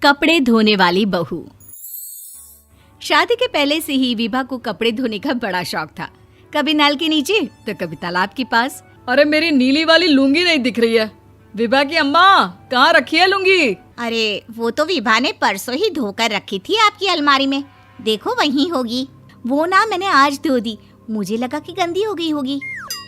कपड़े धोने वाली बहू। शादी के पहले से ही विभा को कपड़े धोने का बड़ा शौक था। कभी नल के नीचे तो कभी तालाब के पास। अरे मेरी नीली वाली लुंगी नहीं दिख रही है। विभा की अम्मा, कहाँ रखी है लुंगी? अरे वो तो विभा ने परसों ही धोकर रखी थी आपकी अलमारी में, देखो वहीं होगी। वो ना मैंने आज धो दी, मुझे लगा कि गंदी हो गई होगी।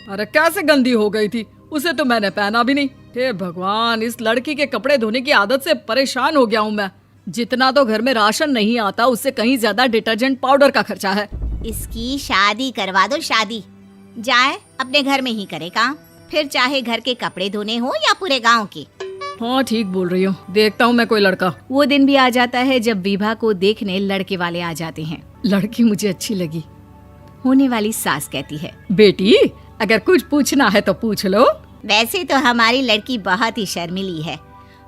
अरे कैसे गंदी हो गई थी? उसे तो मैंने पहना भी नहीं। हे भगवान, इस लड़की के कपड़े धोने की आदत से परेशान हो गया हूँ मैं। जितना तो घर में राशन नहीं आता उससे कहीं ज्यादा डिटर्जेंट पाउडर का खर्चा है। इसकी शादी करवा दो, शादी जाए अपने घर में ही करे काम, फिर चाहे घर के कपड़े धोने हो या पूरे गांव के। हाँ ठीक बोल रही हूँ, देखता हूँ मैं कोई लड़का। वो दिन भी आ जाता है जब विभा को देखने लड़के वाले आ जाते हैं। लड़की मुझे अच्छी लगी। होने वाली सास कहती है, बेटी अगर कुछ पूछना है तो पूछ लो। वैसे तो हमारी लड़की बहुत ही शर्मीली है,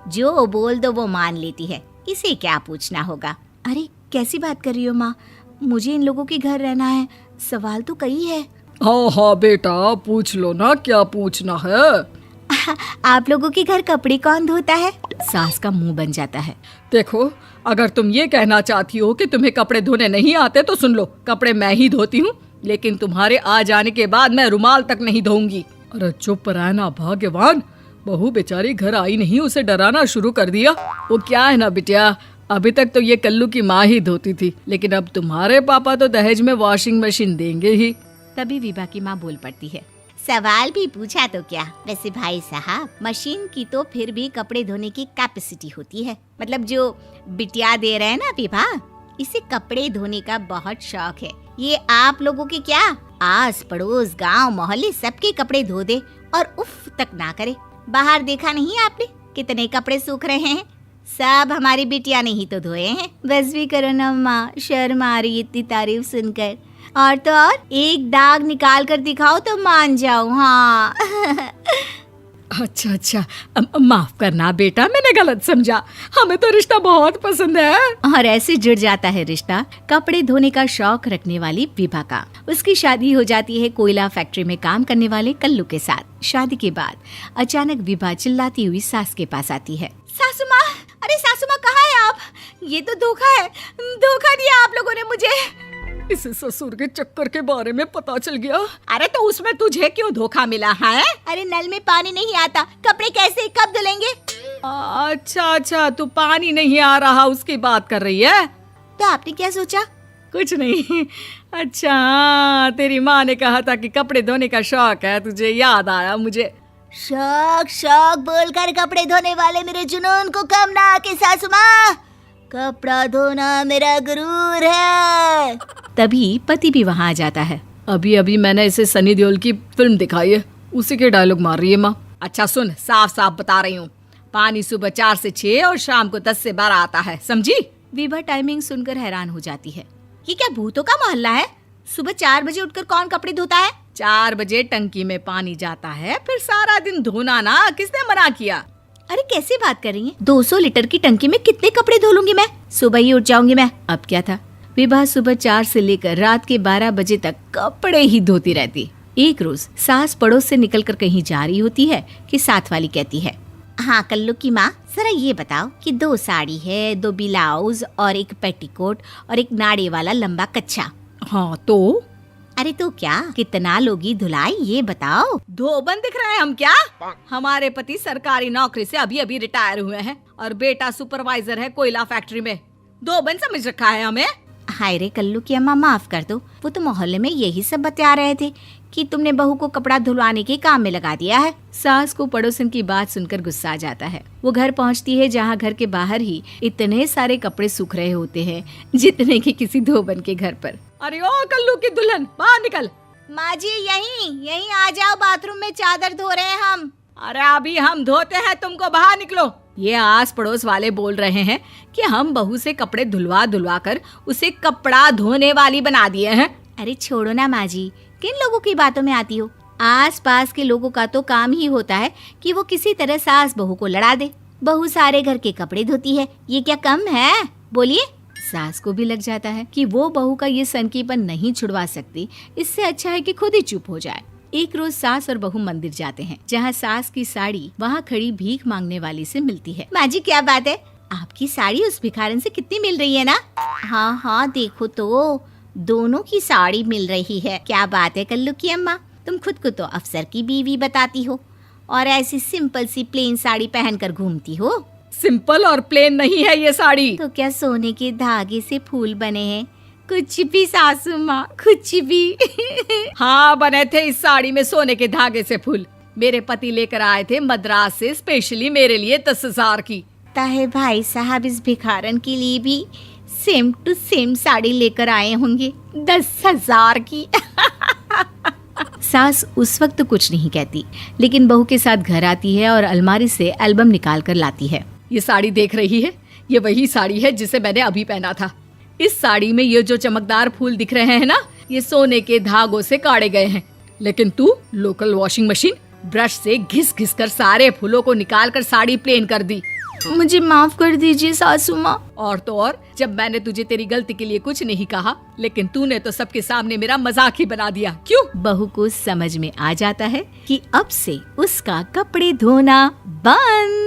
जो बोल दो वो मान लेती है, इसे क्या पूछना होगा। अरे कैसी बात कर रही हो माँ, मुझे इन लोगों के घर रहना है, सवाल तो कई है। हाँ हाँ बेटा, पूछ लो ना, क्या पूछना है। आप लोगों के घर कपड़े कौन धोता है? सास का मुंह बन जाता है। देखो, अगर तुम ये कहना चाहती हो कि तुम्हें कपड़े धोने नहीं आते तो सुन लो, कपड़े मैं ही धोती हूँ, लेकिन तुम्हारे आ जाने के बाद मैं रुमाल तक नहीं धोऊंगी। अरे चुप रहना भाग्यवान, बहू बेचारी घर आई नहीं, उसे डराना शुरू कर दिया। वो क्या है ना बिटिया, अभी तक तो ये कल्लू की माँ ही धोती थी, लेकिन अब तुम्हारे पापा तो दहेज में वॉशिंग मशीन देंगे ही। तभी विभा की माँ बोल पड़ती है, सवाल भी पूछा तो क्या। वैसे भाई साहब, मशीन की तो फिर भी कपड़े धोने की कैपेसिटी होती है। मतलब जो बिटिया दे रहे हैं ना विभा, इसे कपड़े धोने का बहुत शौक है। ये आप लोगों के क्या, आस पड़ोस गांव मोहल्ले सबके कपड़े धो दे और उफ तक ना करे। बाहर देखा नहीं आपने कितने कपड़े सूख रहे हैं? सब हमारी बिटिया ने ही तो धोए हैं। बस भी करो ना माँ, शर्म आ रही इतनी तारीफ सुनकर। और तो और एक दाग निकाल कर दिखाओ तो मान जाओ। हाँ अच्छा अच्छा, माफ करना बेटा, मैंने गलत समझा। हमें तो रिश्ता बहुत पसंद है। और ऐसे जुड़ जाता है रिश्ता कपड़े धोने का शौक रखने वाली विभा का। उसकी शादी हो जाती है कोयला फैक्ट्री में काम करने वाले कल्लू के साथ। शादी के बाद अचानक विभा चिल्लाती हुई सास के पास आती है। सासू माँ, अरे सासू माँ कहाँ है आप? ये तो धोखा है, धोखा दिया आप लोगों ने मुझे। इसे ससुर के चक्कर के बारे में पता चल गया। अरे तो उसमें तुझे क्यों धोखा मिला है? अरे नल में पानी नहीं आता, कपड़े कैसे कब धुलेंगे? अच्छा अच्छा, तू पानी नहीं आ रहा उसकी बात कर रही है। तो आपने क्या सोचा? कुछ नहीं। अच्छा, तेरी माँ ने कहा था कि कपड़े धोने का शौक है तुझे, याद आया मुझे। शौक शौक बोलकर कपड़े धोने वाले मेरे जुनून को कम ना आके सासू माँ, कपड़ा धोना मेरा गुरूर है। तभी पति भी वहाँ आ जाता है। अभी अभी मैंने इसे सनी देओल की फिल्म दिखाई है, उसी के डायलॉग मार रही है माँ। अच्छा सुन, साफ साफ बता रही हूँ, पानी सुबह 4 से 6 और शाम को 10 से 12 आता है, समझी? विभा टाइमिंग सुनकर हैरान हो जाती है। ये क्या भूतों का मोहल्ला है? सुबह 4 बजे उठकर कौन कपड़े धोता है? 4 बजे टंकी में पानी जाता है, फिर सारा दिन धोना ना, किसने मना किया? अरे कैसी बात कर रही हैं? 200 लीटर की टंकी में कितने कपड़े धो लूंगी मैं? सुबह ही उठ जाऊंगी मैं। अब क्या था, विभा सुबह 4 से लेकर रात के 12 बजे तक कपड़े ही धोती रहती। एक रोज सास पड़ोस से निकलकर कहीं जा रही होती है कि साथ वाली कहती है, हाँ कल्लू की माँ, जरा ये बताओ कि 2 साड़ी है, 2 ब्लाउज और एक पेटीकोट और एक नाड़े वाला लंबा कच्छा। हाँ तो? अरे तो क्या, कितना लोगी धुलाई ये बताओ। धोबन दिख रहे हैं हम क्या? हमारे पति सरकारी नौकरी से अभी अभी रिटायर हुए हैं और बेटा सुपरवाइजर है कोयला फैक्ट्री में। धोबन समझ रखा है हमें। हाय रे कल्लू की अम्मा, माफ कर दो, वो तो मोहल्ले में यही सब बता रहे थे कि तुमने बहू को कपड़ा धुलवाने के काम में लगा दिया है। सास को पड़ोसन की बात सुनकर गुस्सा आ जाता है। वो घर पहुंचती है जहां घर के बाहर ही इतने सारे कपड़े सूख रहे होते हैं जितने कि किसी धोबन के घर पर। अरे ओ कल्लू की दुल्हन, बाहर निकल। माँ जी यहीं आ जाओ, बाथरूम में चादर धो रहे हैं हम। अरे अभी हम धोते हैं, तुमको बाहर निकलो। ये आस पड़ोस वाले बोल रहे हैं कि हम बहू से कपड़े धुलवा धुलवा कर उसे कपड़ा धोने वाली बना दिए हैं। अरे छोड़ो ना माँ जी, किन लोगों की बातों में आती हो? आस पास के लोगों का तो काम ही होता है कि वो किसी तरह सास बहू को लड़ा दे। बहू सारे घर के कपड़े धोती है, ये क्या कम है? बोलिए। सास को भी लग जाता है कि वो बहू का ये सनकीपन नहीं छुड़वा सकती, इससे अच्छा है कि खुद ही चुप हो जाए। एक रोज सास और बहू मंदिर जाते हैं, जहाँ सास की साड़ी वहाँ खड़ी भीख मांगने वाली से मिलती है। माँ जी क्या बात है, आपकी साड़ी उस भिखारन से कितनी मिल रही है ना? हाँ हाँ देखो तो, दोनों की साड़ी मिल रही है। क्या बात है कल्लू की अम्मा, तुम खुद को तो अफसर की बीवी बताती हो और ऐसी सिंपल सी प्लेन साड़ी पहनकर घूमती हो। सिंपल और प्लेन नहीं है ये साड़ी। तो क्या सोने के धागे से फूल बने हैं? कुछ भी सासू माँ, कुछ भी। हाँ, बने थे इस साड़ी में सोने के धागे से फूल। मेरे पति लेकर आए थे मद्रास से स्पेशली मेरे लिए 10,000 की। ताहे भाई साहब इस भिखारन के लिए भी सेम टू सेम साड़ी लेकर आए होंगे 10,000 की। सास उस वक्त तो कुछ नहीं कहती, लेकिन बहू के साथ घर आती है और अलमारी से एल्बम निकाल कर लाती है। ये साड़ी देख रही है, ये वही साड़ी है जिसे मैंने अभी पहना था। इस साड़ी में ये जो चमकदार फूल दिख रहे हैं ना, ये सोने के धागों से काढ़े गए हैं। लेकिन तू लोकल वॉशिंग मशीन ब्रश से घिस घिस कर सारे फूलों को निकाल कर साड़ी प्लेन कर दी। मुझे माफ कर दीजिए सासू माँ। और तो और, जब मैंने तुझे तेरी गलती के लिए कुछ नहीं कहा, लेकिन तूने तो सबके सामने मेरा मजाक ही बना दिया। क्यों? बहू को समझ में आ जाता है कि अब से उसका कपड़े धोना बंद।